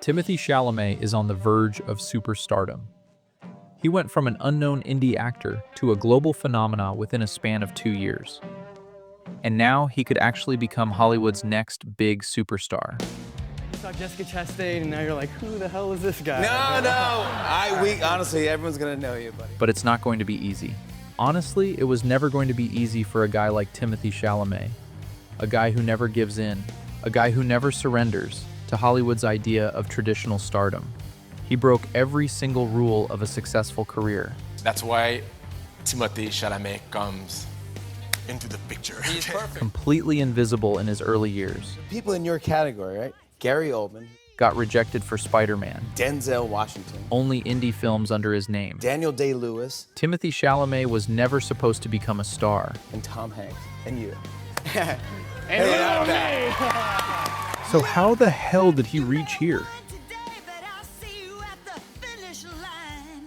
Timothée Chalamet is on the verge of superstardom. He went from an unknown indie actor to a global phenomena within a span of 2 years. And now he could actually become Hollywood's next big superstar. You saw Jessica Chastain, and now you're like, who the hell is this guy? No. Honestly, everyone's gonna know you, buddy. But it's not going to be easy. Honestly, it was never going to be easy for a guy like Timothée Chalamet, a guy who never gives in, a guy who never surrenders to Hollywood's idea of traditional stardom. He broke every single rule of a successful career. That's why Timothée Chalamet comes into the picture. He's perfect. Completely invisible in his early years. People in your category, right? Gary Oldman, Got rejected for Spider-Man. Denzel Washington, Only indie films under his name. Daniel Day-Lewis, Timothée Chalamet was never supposed to become a star. and Tom Hanks, and you. So how the hell did he reach here?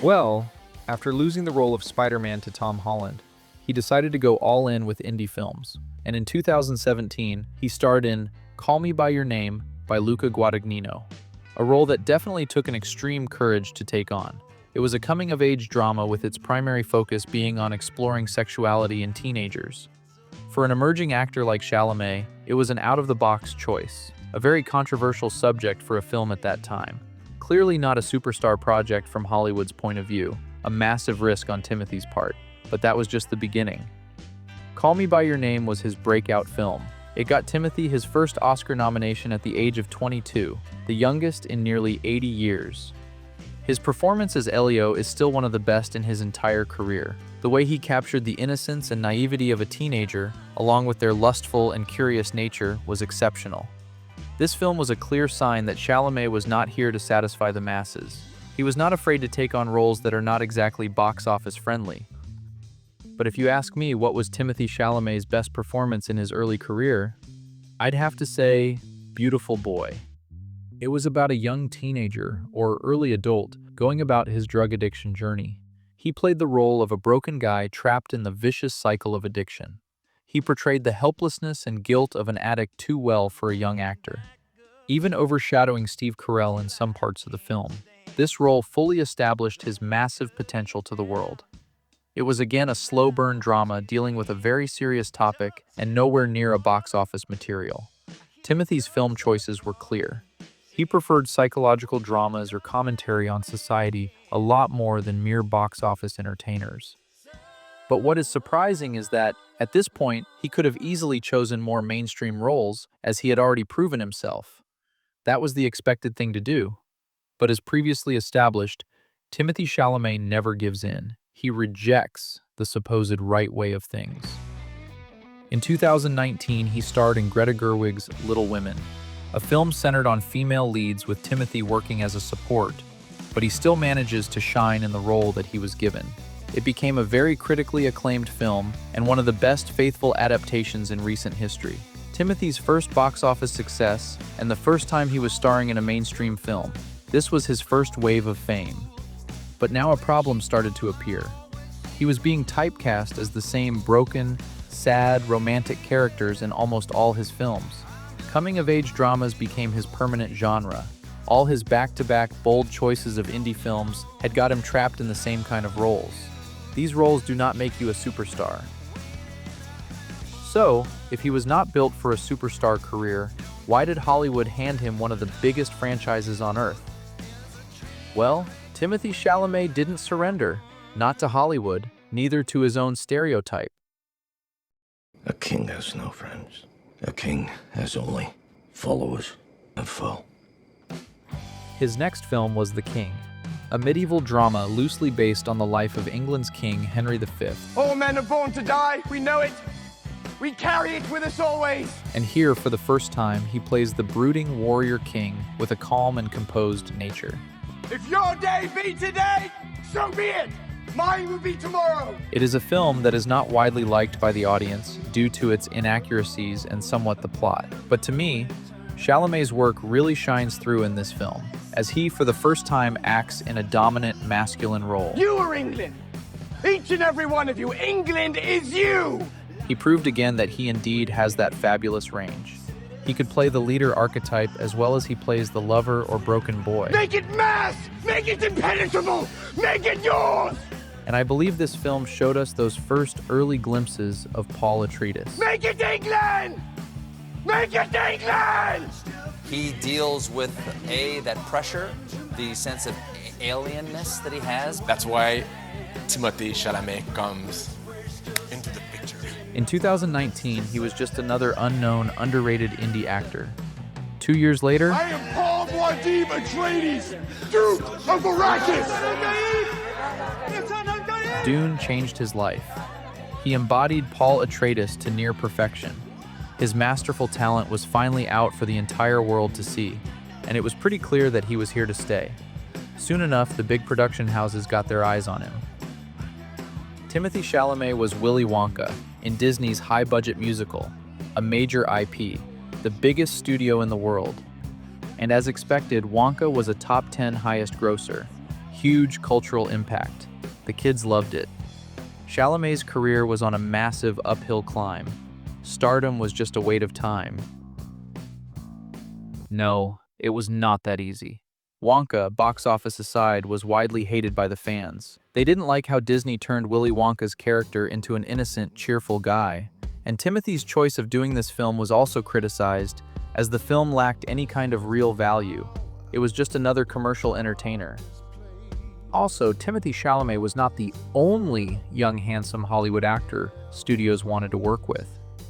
Well, after losing the role of Spider-Man to Tom Holland, he decided to go all in with indie films. And in 2017, he starred in Call Me By Your Name by Luca Guadagnino, a role that definitely took an extreme courage to take on. It was a coming-of-age drama with its primary focus being on exploring sexuality in teenagers. For an emerging actor like Chalamet, it was an out-of-the-box choice, a very controversial subject for a film at that time. Clearly not a superstar project from Hollywood's point of view, a massive risk on Timothy's part, but that was just the beginning. Call Me By Your Name was his breakout film. It got Timothée his first Oscar nomination at the age of 22, the youngest in nearly 80 years. His performance as Elio is still one of the best in his entire career. The way he captured the innocence and naivety of a teenager, along with their lustful and curious nature, was exceptional. This film was a clear sign that Chalamet was not here to satisfy the masses. He was not afraid to take on roles that are not exactly box office friendly. But if you ask me what was Timothée Chalamet's best performance in his early career, I'd have to say Beautiful Boy. It was about a young teenager, or early adult, going about his drug addiction journey. He played the role of a broken guy trapped in the vicious cycle of addiction. He portrayed the helplessness and guilt of an addict too well for a young actor, even overshadowing Steve Carell in some parts of the film. This role fully established his massive potential to the world. It was again a slow burn drama dealing with a very serious topic and nowhere near a box office material. Timothy's film choices were clear. He preferred psychological dramas or commentary on society a lot more than mere box office entertainers. But what is surprising is that, at this point, he could have easily chosen more mainstream roles, as he had already proven himself. That was the expected thing to do. But as previously established, Timothée Chalamet never gives in. He rejects the supposed right way of things. In 2019, he starred in Greta Gerwig's Little Women, a film centered on female leads with Timothée working as a support, but he still manages to shine in the role that he was given. It became a very critically acclaimed film and one of the best faithful adaptations in recent history. Timothy's first box office success and the first time he was starring in a mainstream film. This was his first wave of fame. But now a problem started to appear. He was being typecast as the same broken, sad, romantic characters in almost all his films. Coming-of-age dramas became his permanent genre. All his back-to-back bold choices of indie films had got him trapped in the same kind of roles. These roles do not make you a superstar. So, if he was not built for a superstar career, why did Hollywood hand him one of the biggest franchises on earth? Well, Timothée Chalamet didn't surrender, not to Hollywood, neither to his own stereotype. A king has no friends. A king has only followers and foe. His next film was The King, a medieval drama loosely based on the life of England's king, Henry V. All men are born to die, we know it. We carry it with us always. And here, for the first time, he plays the brooding warrior king with a calm and composed nature. If your day be today, so be it. Mine will be tomorrow. It is a film that is not widely liked by the audience due to its inaccuracies and somewhat the plot. But to me, Chalamet's work really shines through in this film, as he, for the first time, acts in a dominant masculine role. You are England. Each and every one of you. England is you. He proved again that he indeed has that fabulous range. He could play the leader archetype as well as he plays the lover or broken boy. Make it mass! Make it impenetrable! Make it yours! And I believe this film showed us those first early glimpses of Paul Atreides. Make it England! Make it England! He deals with, that pressure, the sense of alienness that he has. That's why Timothée Chalamet comes into the picture. In 2019, he was just another unknown, underrated indie actor. 2 years later, I am Paul Muad'Dib Atreides, Duke of Arrakis! Dune changed his life. He embodied Paul Atreides to near perfection. His masterful talent was finally out for the entire world to see, and it was pretty clear that he was here to stay. Soon enough, the big production houses got their eyes on him. Timothée Chalamet was Willy Wonka in Disney's high-budget musical, a major IP, the biggest studio in the world. And as expected, Wonka was a top 10 highest grosser. Huge cultural impact. The kids loved it. Chalamet's career was on a massive uphill climb. Stardom was just a wait of time. No, it was not that easy. Wonka, box office aside, was widely hated by the fans. They didn't like how Disney turned Willy Wonka's character into an innocent, cheerful guy. And Timothy's choice of doing this film was also criticized, as the film lacked any kind of real value. It was just another commercial entertainer. Also, Timothée Chalamet was not the only young, handsome Hollywood actor studios wanted to work with.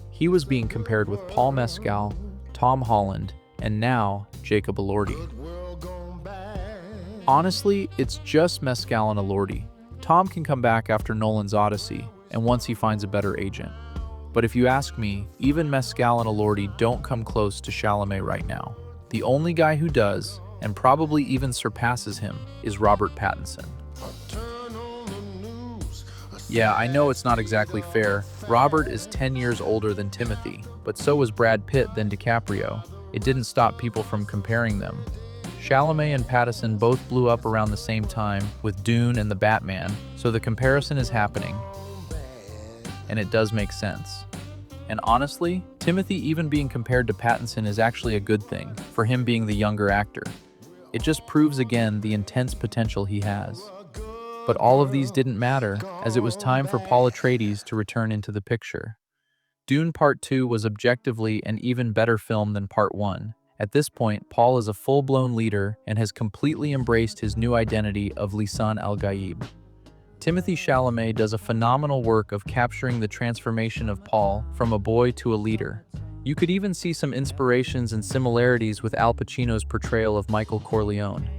He was being compared with Paul Mescal, Tom Holland, and now Jacob Elordi. Honestly, it's just Mescal and Elordi. Tom can come back after Nolan's Odyssey, and once he finds a better agent. But if you ask me, even Mescal and Elordi don't come close to Chalamet right now. The only guy who does, and probably even surpasses him, is Robert Pattinson. Yeah, I know it's not exactly fair. Robert is 10 years older than Timothy, but so was Brad Pitt than DiCaprio. It didn't stop people from comparing them. Chalamet and Pattinson both blew up around the same time with Dune and the Batman, so the comparison is happening. And it does make sense. And honestly, Timothy even being compared to Pattinson is actually a good thing, for him being the younger actor. It just proves again the intense potential he has. But all of these didn't matter, as it was time for Paul Atreides to return into the picture. Dune Part 2 was objectively an even better film than Part 1. At this point, Paul is a full-blown leader and has completely embraced his new identity of Lisan al-Gaib. Timothée Chalamet does a phenomenal work of capturing the transformation of Paul from a boy to a leader. You could even see some inspirations and similarities with Al Pacino's portrayal of Michael Corleone.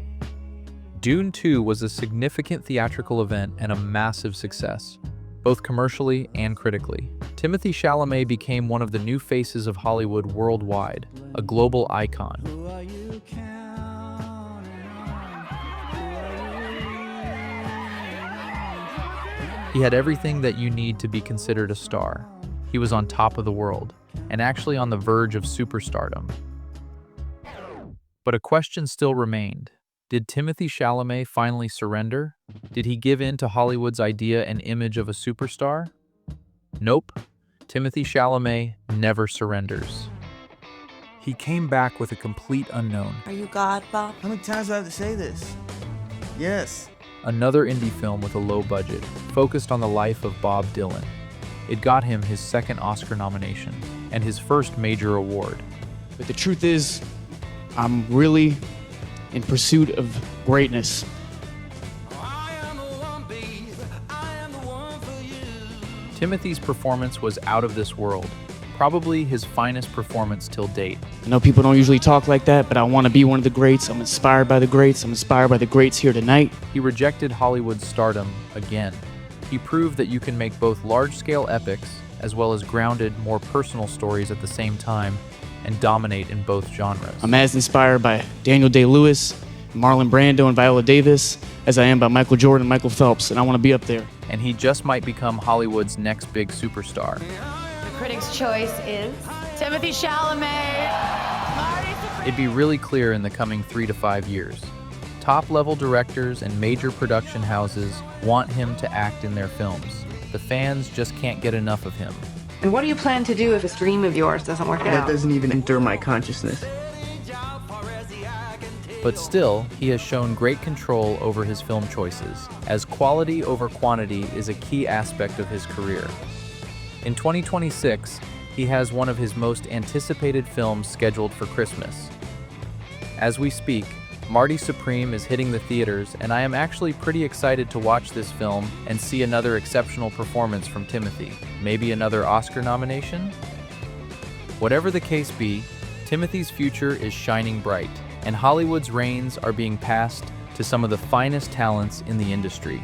Dune 2 was a significant theatrical event and a massive success, both commercially and critically. Timothée Chalamet became one of the new faces of Hollywood worldwide, a global icon. He had everything that you need to be considered a star. He was on top of the world, and actually on the verge of superstardom. But a question still remained. Did Timothée Chalamet finally surrender? Did he give in to Hollywood's idea and image of a superstar? Nope. Timothée Chalamet never surrenders. He came back with a complete unknown. Are you God, Bob? How many times do I have to say this? Yes. Another indie film with a low budget, focused on the life of Bob Dylan. It got him his second Oscar nomination, and his first major award. But the truth is, I'm really in pursuit of greatness. Timothy's performance was out of this world, probably his finest performance till date. I know people don't usually talk like that, but I want to be one of the greats. I'm inspired by the greats. I'm inspired by the greats here tonight. He rejected Hollywood's stardom again. He proved that you can make both large-scale epics as well as grounded, more personal stories at the same time and dominate in both genres. I'm as inspired by Daniel Day-Lewis, Marlon Brando, and Viola Davis as I am by Michael Jordan and Michael Phelps, and I want to be up there. And he just might become Hollywood's next big superstar. The critics' choice is Timothée Chalamet. It'd be really clear in the coming 3 to 5 years. Top-level directors and major production houses want him to act in their films. The fans just can't get enough of him. And what do you plan to do if this dream of yours doesn't work That out? doesn't even enter my consciousness. But still, he has shown great control over his film choices, as quality over quantity is a key aspect of his career. In 2026, he has one of his most anticipated films scheduled for Christmas. As we speak, Marty Supreme is hitting the theaters, and I am actually pretty excited to watch this film and see another exceptional performance from Timothée. Maybe another Oscar nomination? Whatever the case be, Timothée's future is shining bright, and Hollywood's reins are being passed to some of the finest talents in the industry.